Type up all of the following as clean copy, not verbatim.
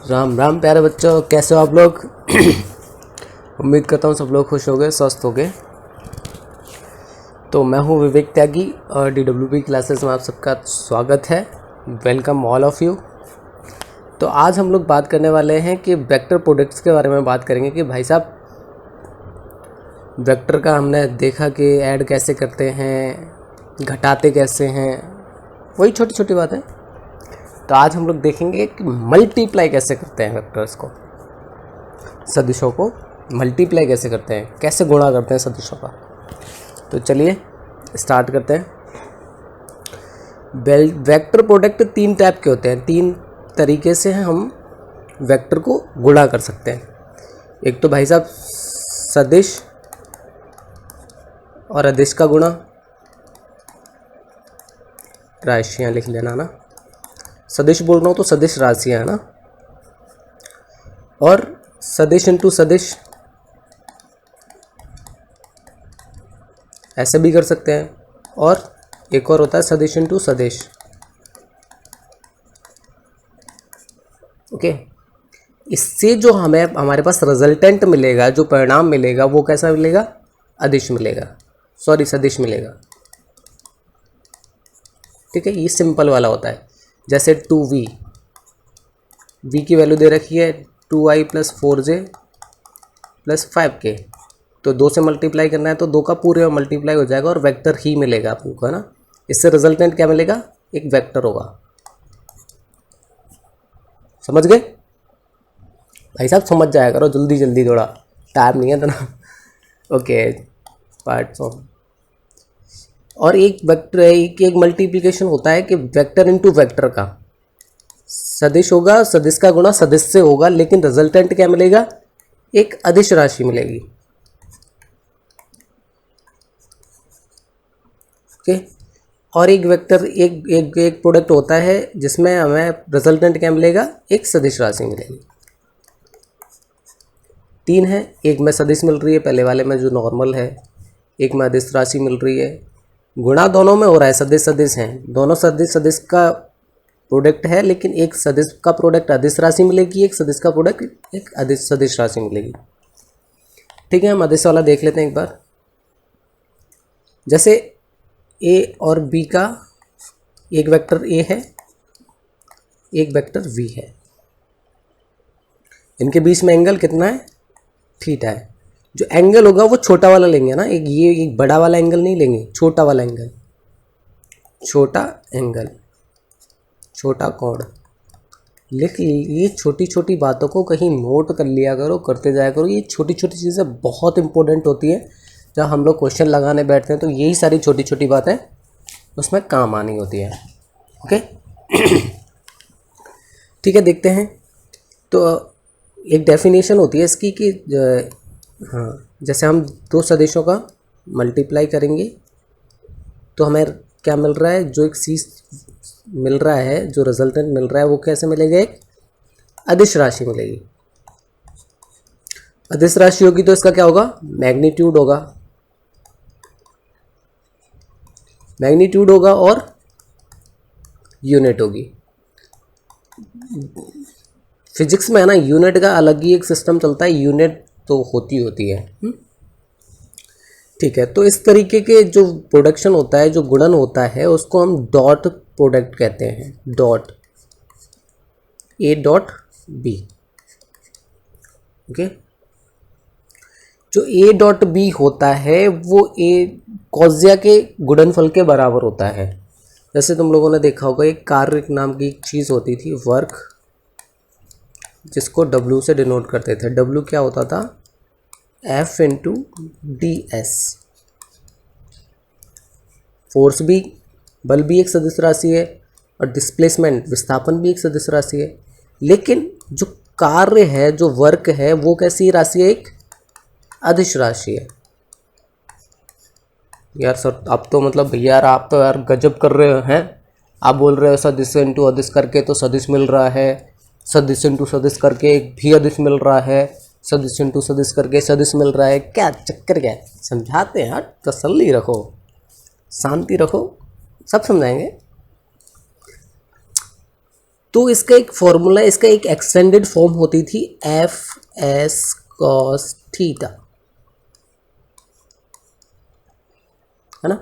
राम राम प्यारे बच्चों, कैसे हो आप लोग। उम्मीद करता हूँ सब लोग खुश हो गए, स्वस्थ हो गए। तो मैं हूँ विवेक त्यागी और DWP क्लासेस में आप सबका स्वागत है। Welcome all of you. तो आज हम लोग बात करने वाले हैं कि वेक्टर प्रोडक्ट्स के बारे में बात करेंगे कि भाई साहब वेक्टर का हमने देखा कि ऐड कैसे करते हैं, घटाते कैसे हैं, वही छोटी छोटी बात है। तो आज हम लोग देखेंगे कि मल्टीप्लाई कैसे करते हैं वेक्टर्स को, सदिशों को मल्टीप्लाई कैसे करते हैं, कैसे गुणा करते हैं सदिशों का। तो चलिए स्टार्ट करते हैं। वेक्टर प्रोडक्ट तीन टाइप के होते हैं, तीन तरीके से हम वेक्टर को गुणा कर सकते हैं। एक तो भाई साहब सदिश और अदिश का गुणा, राशियाँ लिख लेना ना, सदिश बोल रहा हूँ तो सदिश राशियाँ है ना, और सदिश इंटू सदिश ऐसे भी कर सकते हैं, और एक और होता है सदिश इंटू सदिश। ओके, इससे जो हमें हमारे पास रिजल्टेंट मिलेगा, जो परिणाम मिलेगा वो कैसा मिलेगा, अदिश मिलेगा, सॉरी सदिश मिलेगा। ठीक है, ये सिंपल वाला होता है। जैसे 2v, v की वैल्यू दे रखी है 2i + 4j + 5k, तो 2 से मल्टीप्लाई करना है तो 2 का पूरे मल्टीप्लाई हो जाएगा और वेक्टर ही मिलेगा आपको, है ना। इससे रिजल्टेंट क्या मिलेगा, एक वेक्टर होगा। समझ गए भाई साहब, समझ जाया करो जल्दी जल्दी, थोड़ा टाइम नहीं है इतना। Okay, parts of. और एक वेक्टर, एक मल्टीप्लिकेशन होता है कि वेक्टर इंटू वेक्टर का, सदिश होगा, सदिश का गुणा सदिश से होगा, लेकिन रिजल्टेंट क्या मिलेगा, एक अदिश राशि मिलेगी। ओके, और एक वेक्टर, एक प्रोडक्ट होता है जिसमें हमें रिजल्टेंट क्या मिलेगा, एक सदिश राशि मिलेगी। तीन है, एक में सदिश मिल रही है पहले वाले में जो नॉर्मल है, एक में अदिश राशि मिल रही है। गुणा दोनों में हो रहा है, सदिश सदिश हैं, दोनों सदिश सदिश का प्रोडक्ट है, लेकिन एक सदिश का प्रोडक्ट अदिश राशि मिलेगी, एक सदिश का प्रोडक्ट एक अदिश सदिश राशि मिलेगी। ठीक है, हम अदिश वाला देख लेते हैं एक बार। जैसे a और b का एक वेक्टर a है, एक वेक्टर v है, इनके बीच में एंगल कितना है, थीटा है। जो एंगल होगा वो छोटा वाला लेंगे ना, एक बड़ा वाला एंगल नहीं लेंगे, छोटा वाला एंगल, छोटा एंगल, छोटा कोण लिख। ये छोटी छोटी बातों को कहीं नोट कर लिया करो, करते जाया करो। ये छोटी छोटी चीज़ें बहुत इंपॉर्टेंट होती है। जब हम लोग क्वेश्चन लगाने बैठते हैं तो यही सारी छोटी छोटी बातें उसमें काम आनी होती है। ओके, ठीक है, देखते हैं। तो एक डेफिनेशन होती है इसकी कि हाँ, जैसे हम दो सदिशों का मल्टीप्लाई करेंगे तो हमें क्या मिल रहा है, जो एक चीज़ मिल रहा है, जो रिजल्टेंट मिल रहा है वो कैसे मिलेगा, एक अदिश राशि मिलेगी। अदिश राशि होगी तो इसका क्या होगा, मैग्नीट्यूड होगा, मैग्नीट्यूड होगा और यूनिट होगी। फिजिक्स में है ना, यूनिट का अलग ही एक सिस्टम चलता है, यूनिट तो होती है। ठीक है, तो इस तरीके के जो प्रोडक्शन होता है, जो गुणन होता है, उसको हम डॉट प्रोडक्ट कहते हैं, dot a dot b। Okay, जो a डॉट b होता है वो a कॉज्या के गुणनफल के बराबर होता है। जैसे तुम लोगों ने देखा होगा, एक कार्य नाम की एक चीज़ होती थी, वर्क, जिसको W से डिनोट करते थे। W क्या होता था, F इंटू DS। फोर्स भी, बल भी एक सदिश राशि है, और डिस्प्लेसमेंट, विस्थापन भी एक सदिश राशि है। लेकिन जो कार्य है, जो वर्क है, वो कैसी राशि है, एक अदिश राशि है। यार सर, अब तो मतलब भैया यार, आप तो यार गजब कर रहे हैं। आप बोल रहे हो सदिश इंटू अदिश करके तो सदिश मिल रहा है, सदिश इंटू सदिश करके एक भी अदिश मिल रहा है, सदिश इंटू सदिश करके सदिश मिल रहा है। क्या चक्कर क्या है, समझाते हैं यार, तसल्ली रखो, शांति रखो, सब समझाएंगे। तो इसका एक फॉर्मूला, इसका एक एक्सटेंडेड फॉर्म होती थी एफ एस कॉस थीटा, है ना,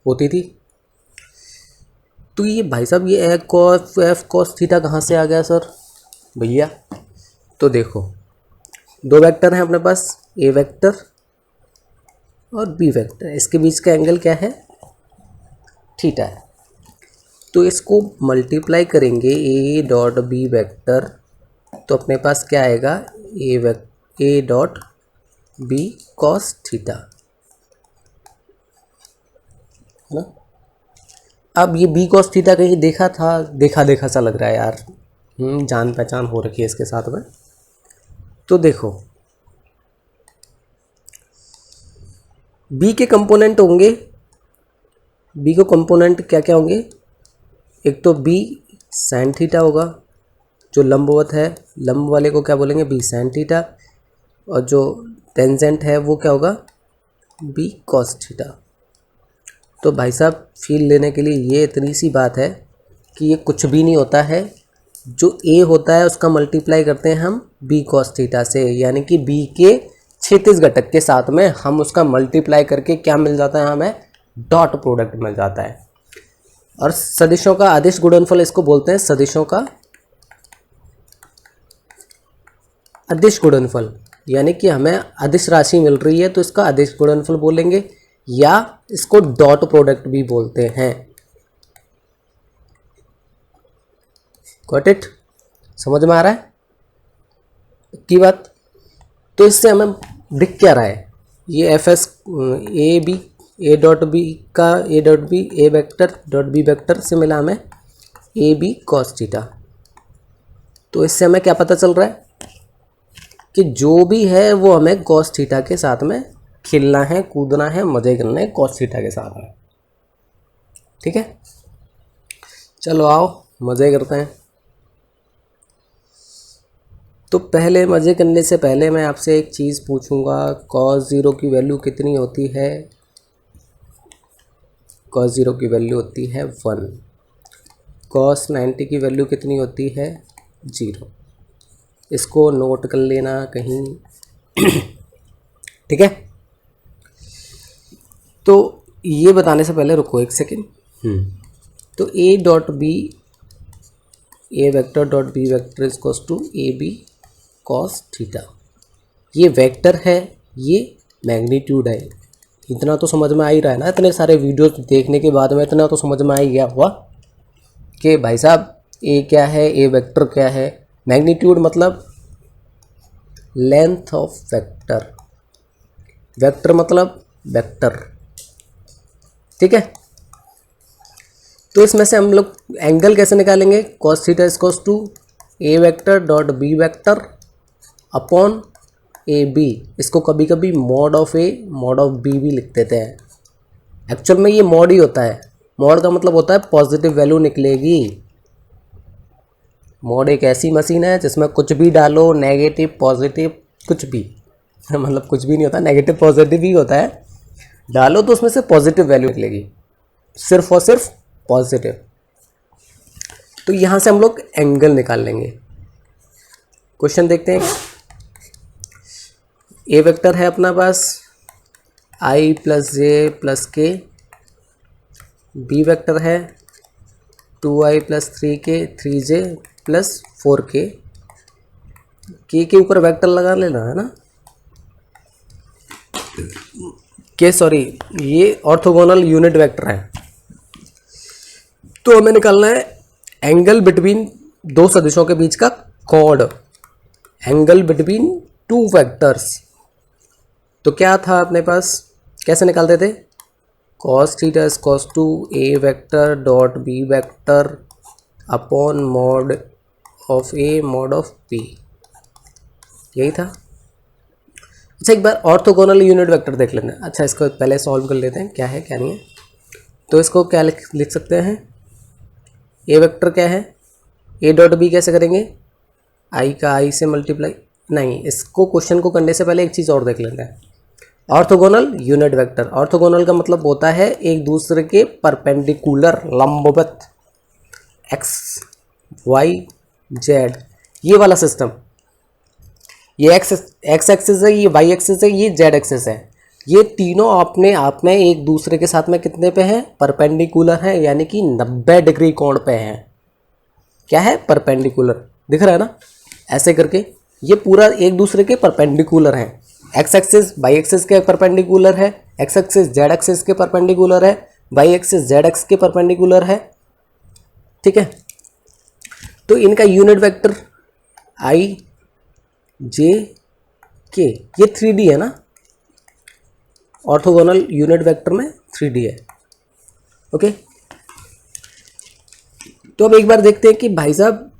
होती थी। तो ये भाई साहब ये एफ कॉस थीटा कहाँ से आ गया सर भैया? तो देखो दो वेक्टर हैं अपने पास, ए वेक्टर और बी वेक्टर, इसके बीच का एंगल क्या है? थीटा है। तो इसको मल्टीप्लाई करेंगे ए डॉट बी वेक्टर, तो अपने पास क्या आएगा? A dot B cos theta, है ना। अब ये बी कॉस थीटा कहीं देखा था? देखा देखा सा लग रहा है यार, जान पहचान हो रखी है इसके साथ में। तो देखो बी के कंपोनेंट होंगे, बी के कंपोनेंट क्या क्या होंगे? एक तो बी साइन थीटा होगा, जो लंबवत है, लंब वाले को क्या बोलेंगे? बी साइन थीटा, और जो टेंजेंट है वो क्या होगा? B cos theta. तो भाई साहब फील लेने के लिए ये इतनी सी बात है कि ये कुछ भी नहीं होता है, जो ए होता है उसका मल्टीप्लाई करते हैं हम बी कॉस थीटा से, यानी कि बी के क्षैतिज घटक के साथ में हम उसका मल्टीप्लाई करके क्या मिल जाता है? हमें डॉट प्रोडक्ट मिल जाता है। और सदिशों का अदिश गुणनफल इसको बोलते हैं, सदिशों का अदिश गुणनफल, यानी कि हमें अदिश राशि मिल रही है तो इसका अदिश गुणनफल बोलेंगे, या इसको डॉट प्रोडक्ट भी बोलते हैं। Got it? समझ में आ रहा है की बात? तो इससे हमें दिख क्या रहा है? ये F S A B, A dot B का A dot B, A vector dot B vector से मिला हमें ए बी कॉस थीटा। तो इससे हमें क्या पता चल रहा है कि जो भी है वो हमें कॉस थीटा के साथ में खेलना है, कूदना है, मजे करने हैं कॉस थीटा के साथ में। ठीक है, चलो आओ मजे करते हैं। तो पहले मज़े करने से पहले मैं आपसे एक चीज़ पूछूंगा, cos 0 की वैल्यू कितनी होती है? cos 0 की वैल्यू होती है 1। cos 90 की वैल्यू कितनी होती है? 0। इसको नोट कर लेना कहीं। ठीक है, तो ये बताने से पहले रुको एक सेकेंड। तो A dot B, A vector dot B vector is to A B cos theta. ये वेक्टर है, ये मैग्नीट्यूड है। इतना तो समझ में आ ही रहा है ना, इतने सारे वीडियोस देखने के बाद में इतना तो समझ में आ ही गया हुआ कि भाई साहब ए क्या है, ए वेक्टर क्या है। मैग्नीट्यूड मतलब लेंथ ऑफ वेक्टर, वेक्टर मतलब वेक्टर। ठीक है, तो इसमें से हम लोग एंगल कैसे निकालेंगे? Cos theta is to A vector dot B vector upon A B. इसको कभी कभी mod of A mod of B भी लिख देते हैं। एक्चुअल में ये मॉड ही होता है। मॉड का मतलब होता है पॉजिटिव वैल्यू निकलेगी। मॉड एक ऐसी मशीन है जिसमें कुछ भी डालो, नेगेटिव पॉजिटिव कुछ भी मतलब कुछ भी नहीं होता, नेगेटिव पॉजिटिव ही होता है। डालो तो उसमें से पॉजिटिव वैल्यू निकलेगी, सिर्फ और सिर्फ पॉजिटिव। तो यहाँ से हम लोग एंगल निकाल लेंगे। क्वेश्चन देखते हैं। ए वेक्टर है अपना पास आई प्लस जे प्लस के, बी वेक्टर है 2i plus 3k 3j plus 4k। के ऊपर वेक्टर लगा लेना है ना, के सॉरी ये ऑर्थोगोनल यूनिट वेक्टर है। तो हमें निकालना है एंगल बिटवीन दो सदिशों के बीच का कॉर्ड, एंगल बिटवीन टू वेक्टर्स। तो क्या था अपने पास, कैसे निकालते थे? cos theta is cos to A vector dot B vector upon mod of A mod of B, यही था। अच्छा एक बार ऑर्थोगोनल यूनिट वेक्टर देख लेते हैं। अच्छा इसको पहले सॉल्व कर लेते हैं, क्या है क्या नहीं है। तो इसको क्या लिख सकते हैं? ए वेक्टर क्या है? ए डॉट बी कैसे करेंगे? आई का आई से मल्टीप्लाई, नहीं इसको क्वेश्चन को करने से पहले एक चीज़ और देख लेते हैं। ऑर्थोगोनल यूनिट वेक्टर, ऑर्थोगोनल का मतलब होता है एक दूसरे के परपेंडिकुलर, लंबवत। एक्स वाई जेड, ये वाला सिस्टम, ये एक्स एक्सिस है, ये वाई एक्सिस है, ये जेड एक्सिस है, ये तीनों अपने आप में एक दूसरे के साथ में कितने पे हैं, परपेंडिकुलर हैं, यानी कि 90 डिग्री कोण पे हैं। क्या है, परपेंडिकुलर, दिख रहा है ना, ऐसे करके ये पूरा एक दूसरे के परपेंडिकुलर हैं। एक्स एक्सिस वाई एक्सिस के परपेंडिकुलर है, एक्स एक्सिस जेड एक्सिस के परपेंडिकुलर है, वाई एक्सिस जेड एक्स के परपेंडिकुलर है। ठीक है, तो इनका यूनिट वेक्टर आई जे के, ये 3D है ना, ऑर्थोगोनल यूनिट वेक्टर में 3D है। ओके, तो अब एक बार देखते हैं कि भाई साहब,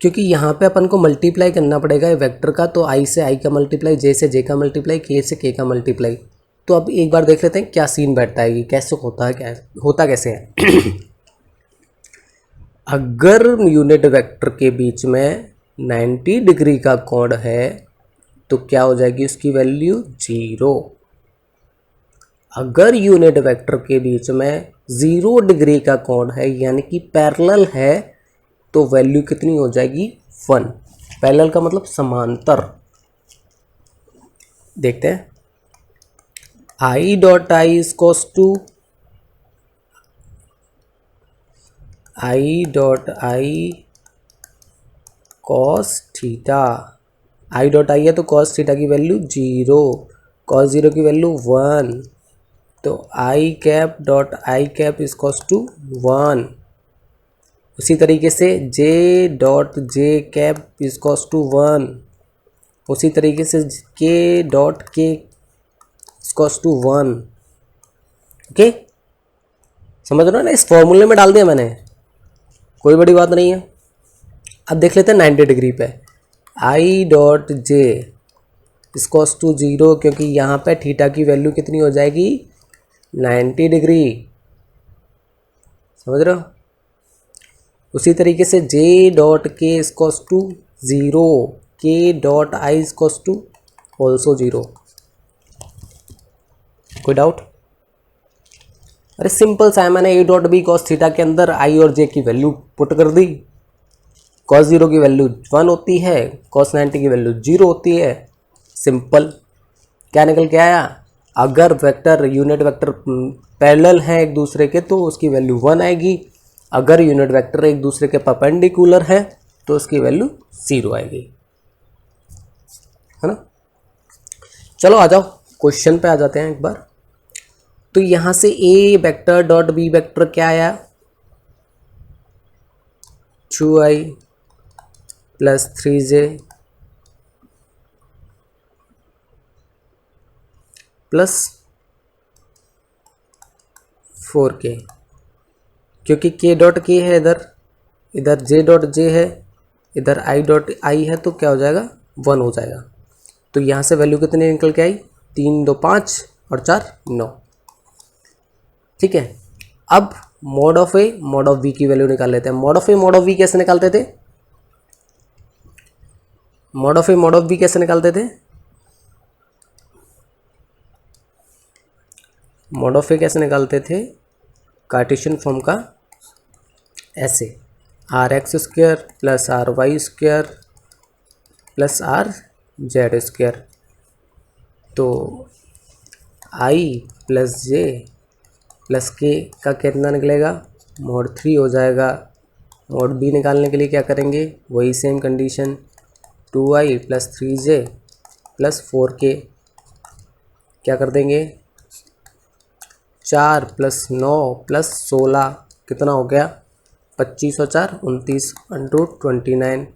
क्योंकि यहाँ पे अपन को मल्टीप्लाई करना पड़ेगा वेक्टर का, तो आई से आई का मल्टीप्लाई, जे से जे का मल्टीप्लाई, के से के का मल्टीप्लाई। तो अब एक बार देख लेते हैं क्या सीन बैठता है, ये कैसे होता है, क्या होता कैसे है। अगर यूनिट वेक्टर के बीच में 90 डिग्री का कोण है तो क्या हो जाएगी उसकी वैल्यू 0। अगर यूनिट वेक्टर के बीच में 0 डिग्री का कोण है यानी कि पैरेलल है तो वैल्यू कितनी हो जाएगी 1। पैरेलल का मतलब समांतर। देखते हैं, I dot I is to I dot I cos theta, I dot I है तो कॉस थीटा की वैल्यू 0, कॉस 0 की वैल्यू 1, तो I cap dot I cap is to 1। उसी तरीके से J dot J cap is to 1, उसी तरीके से के dot K is to 1। Okay, समझ रहे हो ना, इस फॉर्मूले में डाल दिया मैंने, कोई बड़ी बात नहीं है। अब देख लेते हैं 90 डिग्री पे, i dot j is to 0, क्योंकि यहाँ पे थीटा की वैल्यू कितनी हो जाएगी 90 डिग्री, समझ रहे हो। उसी तरीके से J dot K is to 0, K dot I is to also 0। कोई डाउट? अरे सिंपल सा है, मैंने A dot B cos theta के अंदर आई और जे की वैल्यू पुट कर दी। कॉस 0 की वैल्यू 1 होती है, कॉस 90 की वैल्यू 0 होती है। सिंपल। क्या निकल के आया, अगर वेक्टर यूनिट वेक्टर पैरेलल है एक दूसरे के तो उसकी वैल्यू 1 आएगी, अगर यूनिट वेक्टर एक दूसरे के परपेंडिकुलर है तो उसकी वैल्यू 0 आएगी, है ना। चलो आ जाओ क्वेश्चन पे आ जाते हैं एक बार। तो यहाँ से ए वेक्टर डॉट बी वेक्टर क्या आया, 2i plus 3j plus 4k, क्योंकि k डॉट k है इधर, इधर j डॉट j है, इधर i डॉट i है, तो क्या हो जाएगा 1 हो जाएगा। तो यहाँ से वैल्यू कितनी निकल के आई, 3 2 5 और 4 9। ठीक है, अब mod of A mod of B की वैल्यू निकाल लेते हैं। Mod of A mod of B कैसे निकालते थे, mod of A mod of B कैसे निकालते थे, मॉड ऑफ ए कैसे निकालते थे, कार्टेशियन फॉर्म का ऐसे, R X square plus R Y square plus R Z square. तो आई प्लस जे प्लस के का कितना निकलेगा, मॉड 3 हो जाएगा। मॉड बी निकालने के लिए क्या करेंगे, वही same condition, 2i plus 3j plus 4k, क्या कर देंगे, 4 प्लस 9 प्लस 16 कितना हो गया, 25 और 4 29 √29।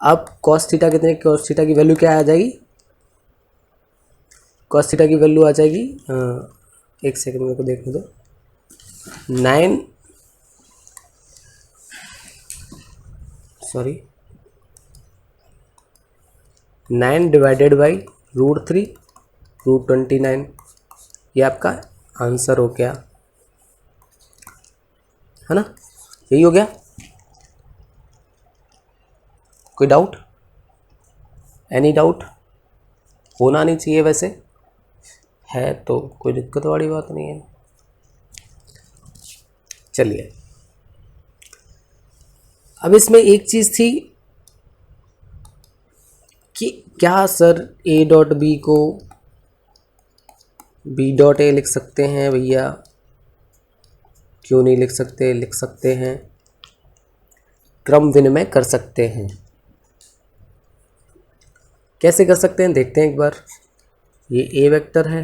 अब कॉस थीटा कितने, कॉस थीटा की वैल्यू क्या आ जाएगी, कॉस थीटा की वैल्यू आ जाएगी, एक सेकंड मेरे को देखने दो, 9 डिवाइडेड बाई √3 √29, ये आपका आंसर हो गया, है ना, यही हो गया। कोई डाउट, एनी डाउट, होना नहीं चाहिए, वैसे है तो कोई दिक्कत वाली बात नहीं है। चलिए अब इसमें एक चीज़ थी कि क्या सर ए डॉट बी को बी डॉट ए लिख सकते हैं भैया? क्यों नहीं लिख सकते? लिख सकते हैं, क्रम विनिमय कर सकते हैं। कैसे कर सकते हैं देखते हैं एक बार। ये ए वेक्टर है,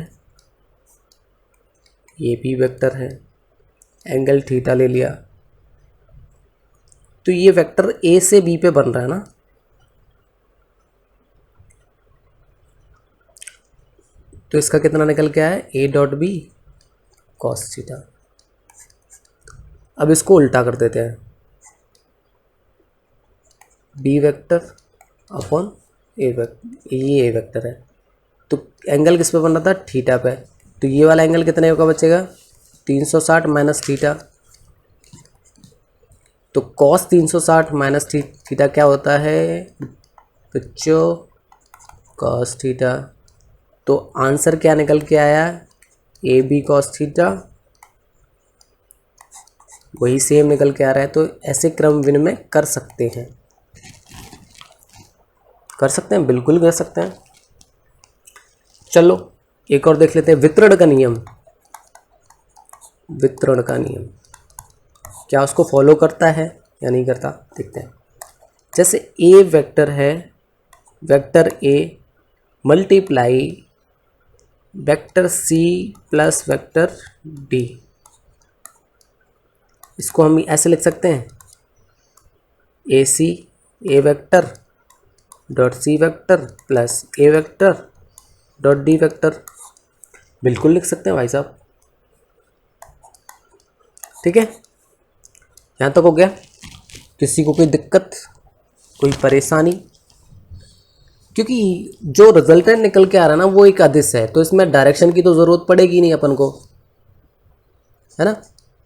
ये बी वेक्टर है, एंगल थीटा ले लिया, तो ये वेक्टर ए से बी पे बन रहा है ना। तो इसका कितना निकल के आया? A dot B cos theta. अब इसको उल्टा कर देते हैं, B vector upon A vector, ये ए वेक्टर है, तो एंगल किस पे बन रहा था? थीटा पे। तो ये वाला एंगल कितने का बचेगा? 360 माइनस थीटा। तो कॉस 360 माइनस थीटा क्या होता है बच्चों? Cos theta. तो आंसर क्या निकल के आया? ए बी कॉस थीटा, वही सेम निकल के आ रहा है। तो ऐसे क्रम विनिमय कर सकते हैं, कर सकते हैं, बिल्कुल कर सकते हैं। चलो एक और देख लेते हैं, वितरण का नियम। वितरण का नियम क्या उसको फॉलो करता है या नहीं करता, देखते हैं। जैसे ए वेक्टर है, vector A multiply vector C plus vector D, इसको हम ऐसे लिख सकते हैं, A C A vector dot C vector plus A vector dot D vector. बिल्कुल लिख सकते हैं भाई साहब, ठीक है। यहाँ तक हो गया? किसी को कोई दिक्कत, कोई परेशानी? क्योंकि जो रिजल्टेंट निकल के आ रहा है ना वो एक अदिश है, तो इसमें डायरेक्शन की तो ज़रूरत पड़ेगी नहीं अपन को, है ना।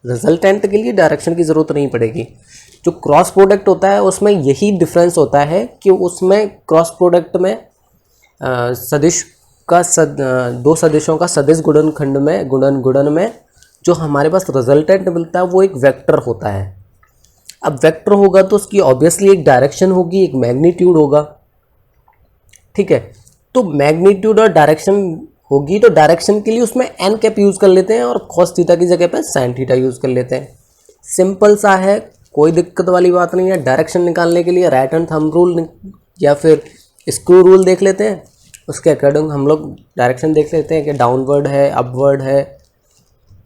रिजल्टेंट के लिए डायरेक्शन की ज़रूरत नहीं पड़ेगी। जो क्रॉस प्रोडक्ट होता है उसमें यही डिफरेंस होता है कि उसमें क्रॉस प्रोडक्ट में सदिश का दो सदिशों का सदिश गुणनखंड में गुणन में जो हमारे पास रिजल्टेंट मिलता है वो एक वेक्टर होता है। अब वेक्टर होगा तो उसकी ऑब्वियसली एक डायरेक्शन होगी, एक मैग्नीट्यूड होगा, ठीक है। तो मैग्नीट्यूड और डायरेक्शन होगी, तो डायरेक्शन के लिए उसमें एन कैप यूज़ कर लेते हैं और कॉस थीटा की जगह पे साइन थीटा यूज़ कर लेते हैं। सिंपल सा है, कोई दिक्कत वाली बात नहीं है। डायरेक्शन निकालने के लिए राइट हैंड थंब रूल या फिर स्क्रू रूल देख लेते हैं, उसके अकॉर्डिंग हम लोग डायरेक्शन देख लेते हैं कि डाउनवर्ड है, अपवर्ड है,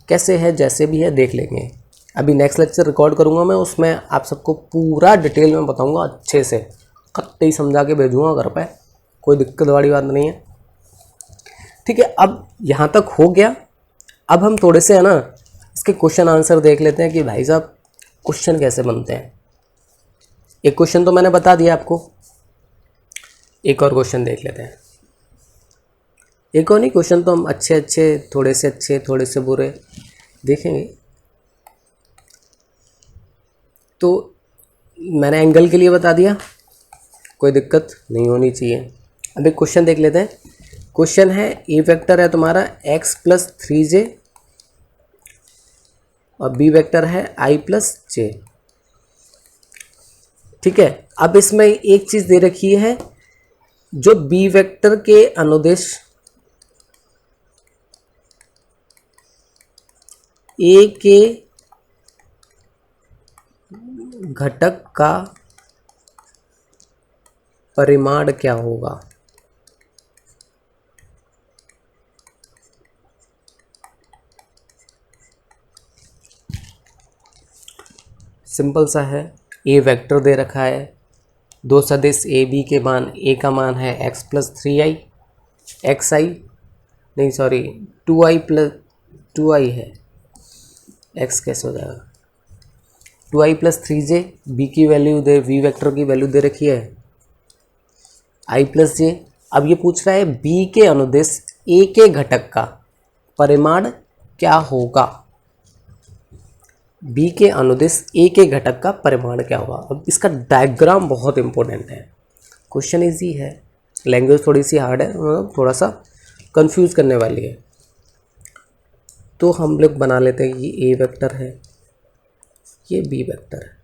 कैसे है, जैसे भी है देख लेंगे। अभी नेक्स्ट लेक्चर रिकॉर्ड करूँगा मैं, उसमें आप सबको पूरा डिटेल में बताऊँगा, अच्छे से कत्ते ही समझा के भेजूँगा घर पे, कोई दिक्कत वाली बात नहीं है, ठीक है। अब यहाँ तक हो गया। अब हम थोड़े से है ना इसके क्वेश्चन आंसर देख लेते हैं कि भाई साहब क्वेश्चन कैसे बनते हैं। एक क्वेश्चन तो मैंने बता दिया आपको, एक और क्वेश्चन देख लेते हैं। एक और नहीं, क्वेश्चन तो हम अच्छे थोड़े से बुरे देखेंगे। तो मैंने एंगल के लिए बता दिया, कोई दिक्कत नहीं होनी चाहिए। अब एक क्वेश्चन देख लेते हैं। क्वेश्चन है, ए वेक्टर है तुम्हारा x प्लस 3j और बी वेक्टर है i प्लस j, ठीक है। अब इसमें एक चीज दे रखी है, जो बी वेक्टर के अनुदिश ए के घटक का परिमाण क्या होगा। सिंपल सा है, ए वेक्टर दे रखा है, दो सदिश ए बी के मान, ए का मान है x प्लस 3i, एक्स आई नहीं सॉरी 2i प्लस 2i है, x कैसे हो जाएगा, 2i प्लस 3j, बी की वैल्यू दे, वी वेक्टर की वैल्यू दे रखी है i प्लस j। अब ये पूछ रहा है b के अनुदिश a के घटक का परिमाण क्या होगा। b के अनुदिश a के घटक का परिमाण क्या होगा। अब इसका डायग्राम बहुत इंपॉर्टेंट है, क्वेश्चन इजी है, लैंग्वेज थोड़ी सी हार्ड है, मतलब थोड़ा सा कंफ्यूज करने वाली है। तो हम लोग बना लेते हैं, ये a वेक्टर है, ये b वेक्टर है,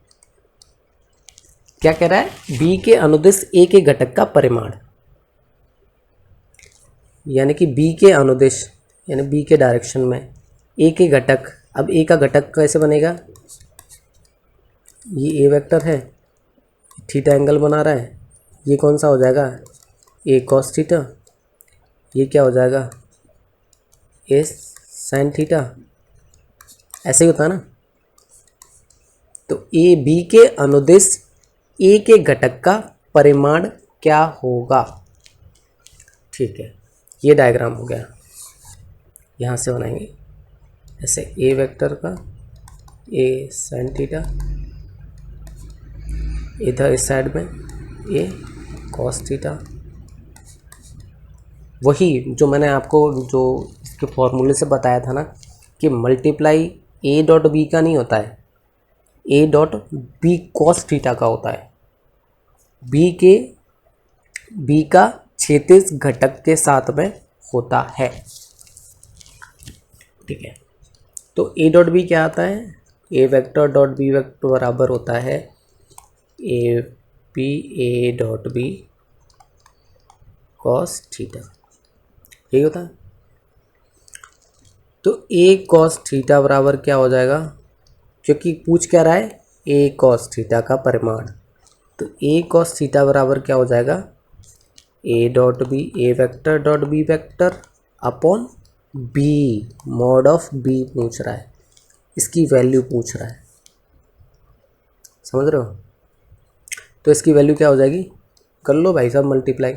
क्या कह रहा है, बी के अनुदिश ए के घटक का परिमाण, यानी कि बी के अनुदिश यानी बी के डायरेक्शन में ए के घटक। अब ए का घटक कैसे बनेगा, ये ए वेक्टर है, थीटा एंगल बना रहा है, ये कौन सा हो जाएगा, ए कॉस थीटा, ये क्या हो जाएगा, ए साइन थीटा, ऐसे ही होता है ना। तो ए बी के अनुदिश ए के घटक का परिमाण क्या होगा, ठीक है, ये डायग्राम हो गया। यहाँ से बनाएंगे ऐसे, ए वेक्टर का ए साइन थीटा, इधर इस साइड में ए कॉस थीटा, वही जो मैंने आपको जो इसके फॉर्मूले से बताया था ना कि मल्टीप्लाई ए डॉट बी का नहीं होता है, A dot B cos theta का होता है। बी का क्षैतिज घटक के साथ में होता है, ठीक है। तो ए डॉट बी क्या आता है, A vector dot B vector बराबर होता है A P A dot B cos theta, यही होता है। तो ए कॉस थीटा बराबर क्या हो जाएगा, क्योंकि पूछ क्या रहा है, ए कॉस थीटा का परिमाण, तो ए कॉस थीटा बराबर क्या हो जाएगा, A dot B, A vector dot B vector upon B, mod of B पूछ रहा है, इसकी वैल्यू पूछ रहा है, समझ रहे हो। तो इसकी वैल्यू क्या हो जाएगी, कर लो भाई साहब multiply,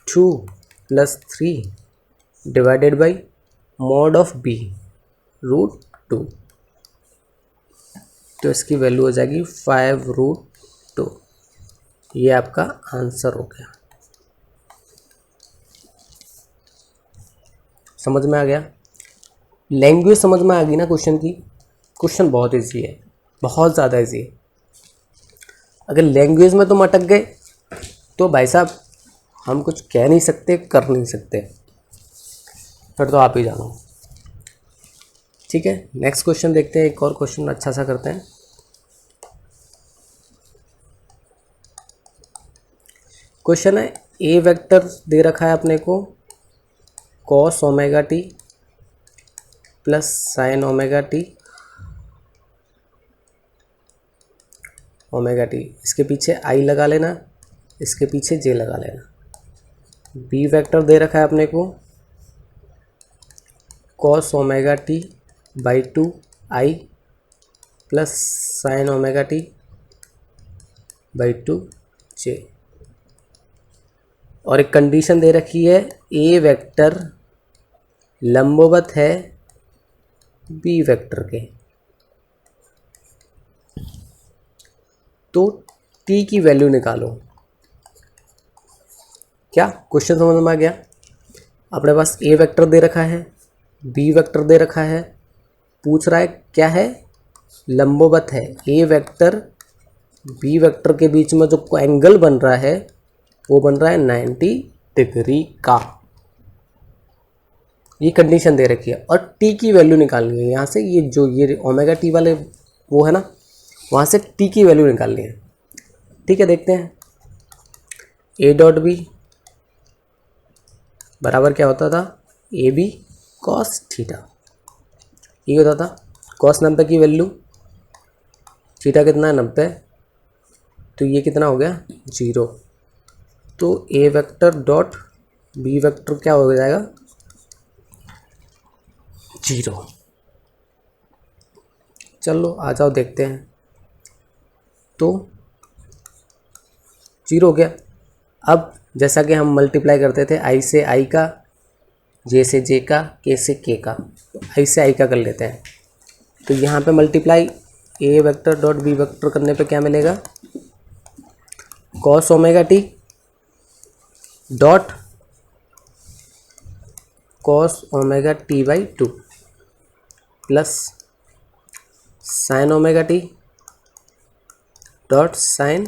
2 + 3 divided by mod of B √2, तो इसकी वैल्यू हो जाएगी 5√2। ये आपका आंसर हो गया, समझ में आ गया। लैंग्वेज समझ में आ गई ना क्वेश्चन की, क्वेश्चन बहुत इजी है, बहुत ज़्यादा इजी है। अगर लैंग्वेज में तुम अटक गए तो भाई साहब हम कुछ कह नहीं सकते, कर नहीं सकते, फिर तो आप ही जानो, ठीक है। नेक्स्ट क्वेश्चन देखते हैं, एक और क्वेश्चन अच्छा सा करते हैं। क्वेश्चन है, ए वेक्टर दे रखा है अपने को cos omega T plus sine omega T, इसके पीछे आई लगा लेना, इसके पीछे जे लगा लेना। बी वेक्टर दे रखा है अपने को cos omega T by 2 I plus sine omega T by 2 जे, और एक कंडीशन दे रखी है, ए वेक्टर लंबवत है बी वेक्टर के, तो टी की वैल्यू निकालो। क्या क्वेश्चन समझ में आ गया। अपने पास ए वेक्टर दे रखा है, बी वेक्टर दे रखा है, पूछ रहा है क्या है, लंबवत है, ए वेक्टर बी वेक्टर के बीच में जो एंगल बन रहा है वो बन रहा है 90 डिग्री का, ये कंडीशन दे रखी है। और टी की वैल्यू निकालनी है यहाँ से, ये जो ये ओमेगा टी वाले वो है ना, वहाँ से टी की वैल्यू निकालनी है, ठीक है। देखते हैं, ए डॉट बी बराबर क्या होता था, ए बी कॉस थीटा, ये होता था। कॉस 90 की वैल्यू, थीटा कितना है 90, तो ये कितना हो गया 0, तो ए वेक्टर डॉट बी वेक्टर क्या हो जाएगा 0। चलो आ जाओ देखते हैं, तो 0 हो गया। अब जैसा कि हम मल्टीप्लाई करते थे आई से आई का, जे से जे का, के से के का, तो आई से आई का कर लेते हैं। तो यहाँ पे मल्टीप्लाई ए वेक्टर डॉट बी वेक्टर करने पे क्या मिलेगा, cos omega T dot cos omega T by 2 plus sine omega T dot sine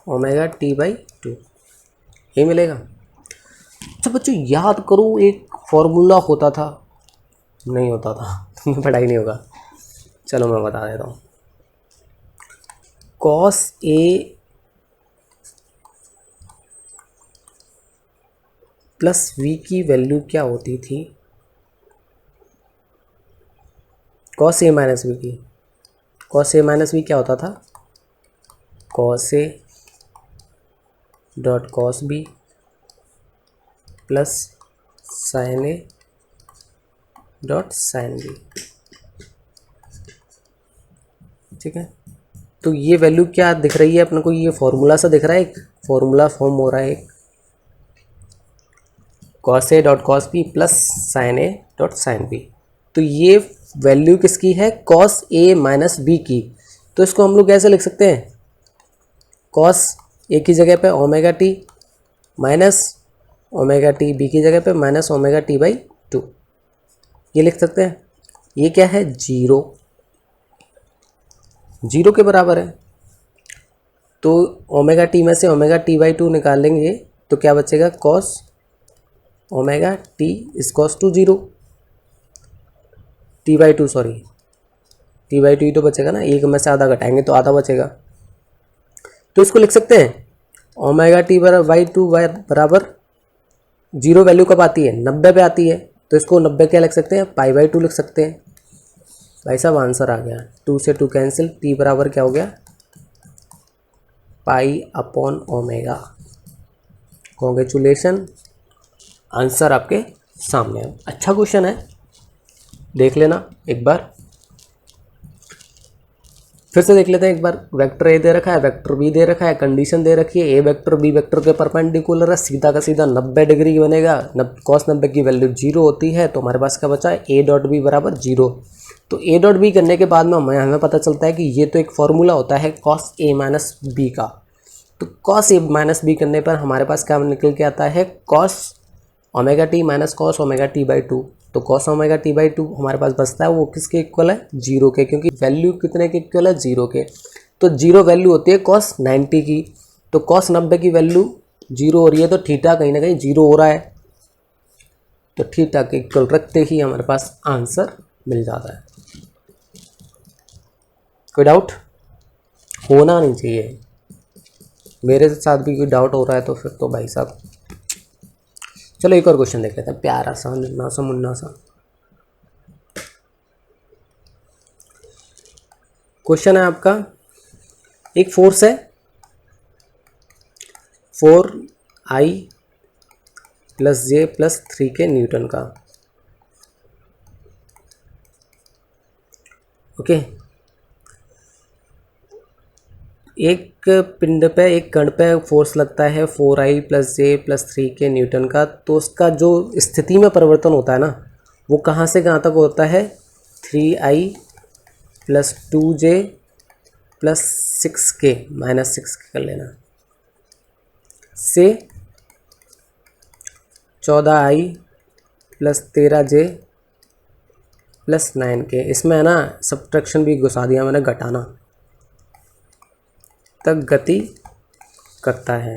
omega T by 2, ये मिलेगा। अच्छा बच्चों याद करो, एक फॉर्मूला होता था, नहीं होता था, तुम्हें पढ़ाई नहीं होगा, चलो मैं बता देता हूँ। कॉस ए प्लस वी की वैल्यू क्या होती थी, कॉस ए माइनस वी की, कॉस ए माइनस वी क्या होता था, cos A dot cos B plus sine A dot sine B. ठीक है, तो ये वैल्यू क्या दिख रही है अपने को, ये फॉर्मूला सा दिख रहा है, एक फॉर्मूला फॉर्म हो रहा है, एक cos A dot cos B plus sine A dot sine B. तो ये वैल्यू किसकी है, कॉस ए माइनस बी की। तो इसको हम लोग कैसे लिख सकते हैं, कॉस ए की जगह पे omega T minus omega T, B की जगह पे माइनस ओमेगा टी बाई 2, ये लिख सकते हैं। ये क्या है, जीरो, जीरो के बराबर है। तो ओमेगा टी में से ओमेगा टी बाई 2 निकालेंगे तो क्या बचेगा, cos omega T is cos to zero, T by 2 sorry, T by 2 ही तो बचेगा ना, एक में से आधा घटाएंगे तो आधा बचेगा। तो इसको लिख सकते हैं ओमेगा टी बाई 2 बराबर जीरो वैल्यू कब आती है, 90 पे आती है। तो इसको 90 क्या लिख सकते हैं, पाई बाई 2 लिख सकते हैं। भाई साहब आंसर आ गया, 2 से 2 कैंसिल, टी बराबर क्या हो गया, pi upon omega. Congratulation, answer आपके सामने है। अच्छा क्वेश्चन है, देख लेना एक बार, फिर से देख लेते हैं एक बार। वेक्टर ए दे रखा है, वेक्टर बी दे रखा है, कंडीशन दे रखी है ए वेक्टर बी वेक्टर के परपेंडिकुलर है, सीधा का सीधा 90 डिग्री बनेगा, कॉस 90 की वैल्यू 0 होती है। तो हमारे पास क्या बचा है, ए डॉट बी बराबर 0। तो ए डॉट बी करने के बाद में हमें पता चलता है कि ये तो एक फॉर्मूला होता है कॉस ए माइनस बी का। तो कॉस ए माइनस बी करने पर हमारे पास क्या निकल के आता है, cos omega T minus cos omega T by 2। तो कॉस ओमेगा टी बाई 2 हमारे पास बचता है, वो किसके इक्वल है, 0 के, क्योंकि वैल्यू कितने के इक्वल है, 0 के। तो 0 वैल्यू होती है कॉस 90 की। तो कॉस 90 की वैल्यू 0 हो रही है, तो थीटा कहीं ना कहीं 0 हो रहा है। तो थीटा के इक्वल रखते ही हमारे पास आंसर मिल जाता है। कोई डाउट होना नहीं चाहिए, मेरे साथ भी कोई डाउट हो रहा है तो फिर तो भाई साहब। चलो एक और क्वेश्चन देख लेते हैं, प्यारा सा नन्ना सा मुन्ना सा क्वेश्चन है आपका। एक फोर्स है 4I प्लस जे प्लस 3 के न्यूटन का। ओके, एक पिंड पे, एक कण पे फोर्स लगता है 4I प्लस जे प्लस 3 के न्यूटन का। तो उसका जो स्थिति में परिवर्तन होता है ना, वो कहाँ से कहाँ तक होता है, 3I plus 2J plus 6K minus 6K कर लेना, से 14I plus 13J plus 9K। इसमें है ना सब्ट्रैक्शन भी घुसा दिया मैंने, घटाना तक गति करता है।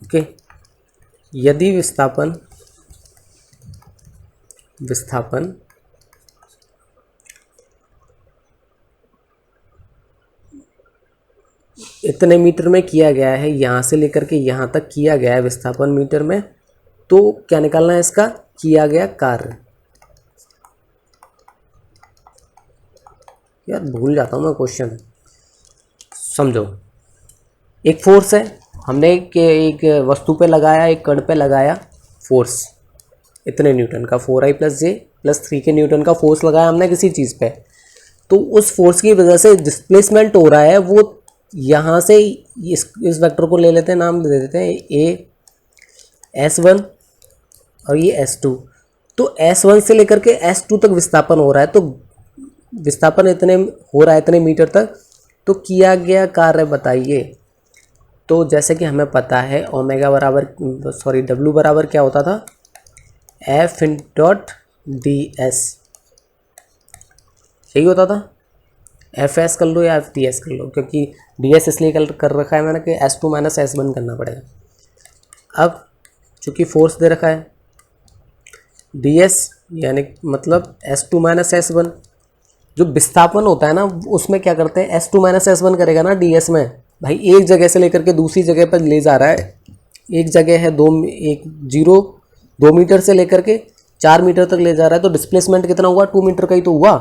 ओके, यदि विस्थापन इतने मीटर में किया गया है, यहाँ से लेकर के यहाँ तक किया गया है विस्थापन मीटर में, तो क्या निकालना है इसका, किया गया कार्य। यार भूल जाता हूँ मैं क्वेश्चन, समझो। एक फोर्स है, हमने एक वस्तु पे लगाया, एक कण पे लगाया फोर्स इतने न्यूटन का, 4I प्लस जे प्लस 3 के न्यूटन का फोर्स लगाया हमने किसी चीज़ पे। तो उस फोर्स की वजह से डिस्प्लेसमेंट हो रहा है, वो यहाँ से इस वेक्टर को ले लेते हैं, नाम दे देते हैं ए S1 और ये S2। तो S1 से लेकर के S2 तक विस्थापन हो रहा है। तो विस्थापन इतने हो रहा है, इतने मीटर तक, तो किया गया कार्य बताइए। तो जैसे कि हमें पता है ओमेगा बराबर W बराबर क्या होता था, F in dot D S, यही होता था। एफ एस कर लो या एफ टी एस कर लो, क्योंकि डी एस इसलिए कर रखा है मैंने कि S2 माइनस S1 करना पड़ेगा। अब चूँकि फोर्स दे रखा है ds यानी मतलब S2 माइनस S1, जो विस्थापन होता है ना उसमें क्या करते हैं, S2 माइनस S1 करेगा ना ds में, भाई एक जगह से लेकर के दूसरी जगह पर ले जा रहा है, एक जगह है 2 मीटर से लेकर के 4 मीटर तक ले जा रहा है, तो डिस्प्लेसमेंट कितना हुआ, 2 मीटर का ही तो हुआ,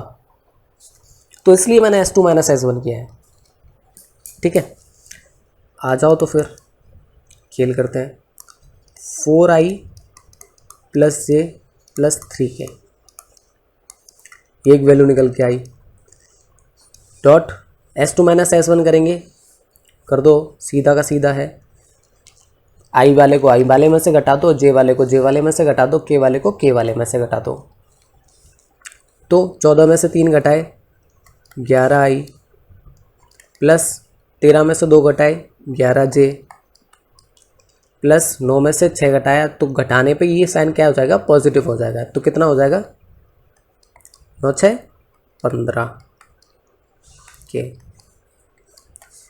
तो इसलिए मैंने S2 माइनस S1 किया है। ठीक है, आ जाओ तो फिर खेल करते हैं। 4i प्लस जे प्लस 3k, एक वैल्यू निकल के आई, डॉट S2 माइनस S1 करेंगे, कर दो, सीधा का सीधा है, आई वाले को आई वाले में से घटा दो, जे वाले को जे वाले में से घटा दो, के वाले को के वाले में से घटा दो, तो 14 में से 3 घटाए 11i प्लस 13 में से 2 घटाए 11j प्लस 9 में से 6 घटाया, तो घटाने पे ये साइन क्या हो जाएगा, पॉजिटिव हो जाएगा, तो कितना हो जाएगा 9 6 15 के।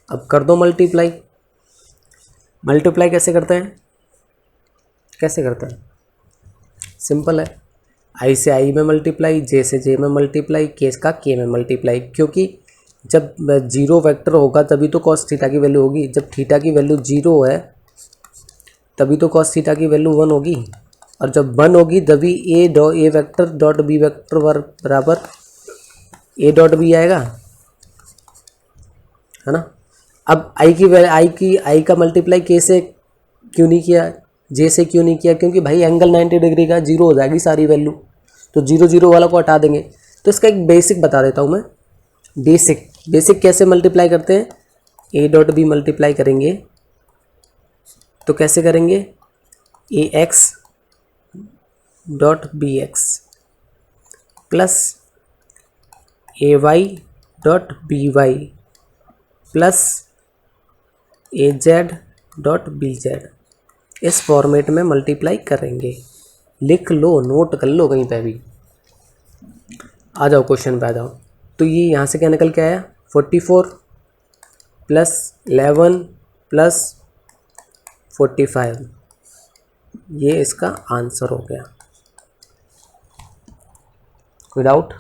अब कर दो मल्टीप्लाई, मल्टीप्लाई कैसे करते हैं, कैसे करते हैं, सिंपल है, आई से आई में मल्टीप्लाई, जे से जे में मल्टीप्लाई, के का के में मल्टीप्लाई, क्योंकि जब जीरो वेक्टर होगा तभी तो कॉस थीटा की वैल्यू होगी, जब थीटा की वैल्यू 0 है तभी तो कॉस थीटा की वैल्यू 1 होगी, और जब 1 होगी तभी ए वेक्टर डॉट बी वेक्टर बराबर ए डॉट बी आएगा, है ना। अब आई का मल्टीप्लाई के से क्यों नहीं किया, जे से क्यों नहीं किया, क्योंकि भाई एंगल 90 डिग्री का, 0 हो जाएगी सारी वैल्यू, तो 0 0 वाला को हटा देंगे। तो इसका एक बेसिक बता देता हूँ मैं, बेसिक कैसे मल्टीप्लाई करते हैं, ए डॉट बी मल्टीप्लाई करेंगे तो कैसे करेंगे, A X dot B X plus A Y dot B Y plus A Z dot B Z, इस फॉर्मेट में मल्टीप्लाई करेंगे। लिख लो, नोट कर लो कहीं पे भी। आ जाओ क्वेश्चन पे आ जाओ। तो ये यहाँ से क्या निकल के आया, 44 प्लस 11 प्लस 45, ये इसका आंसर हो गया। कोई डाउट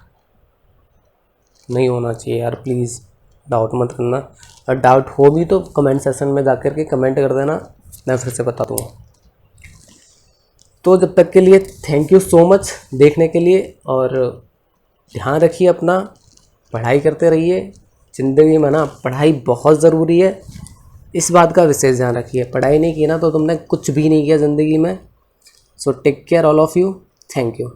नहीं होना चाहिए यार, प्लीज़ डाउट मत करना, और डाउट हो भी तो कमेंट सेक्शन में जाकर के कमेंट कर देना, मैं फिर से बता दूँगा। तो जब तक के लिए थैंक यू सो मच देखने के लिए, और ध्यान रखिए अपना, पढ़ाई करते रहिए, ज़िंदगी में ना पढ़ाई बहुत ज़रूरी है, इस बात का विशेष ध्यान रखिए। पढ़ाई नहीं की ना तो तुमने कुछ भी नहीं किया ज़िंदगी में। So take care all of you, thank you.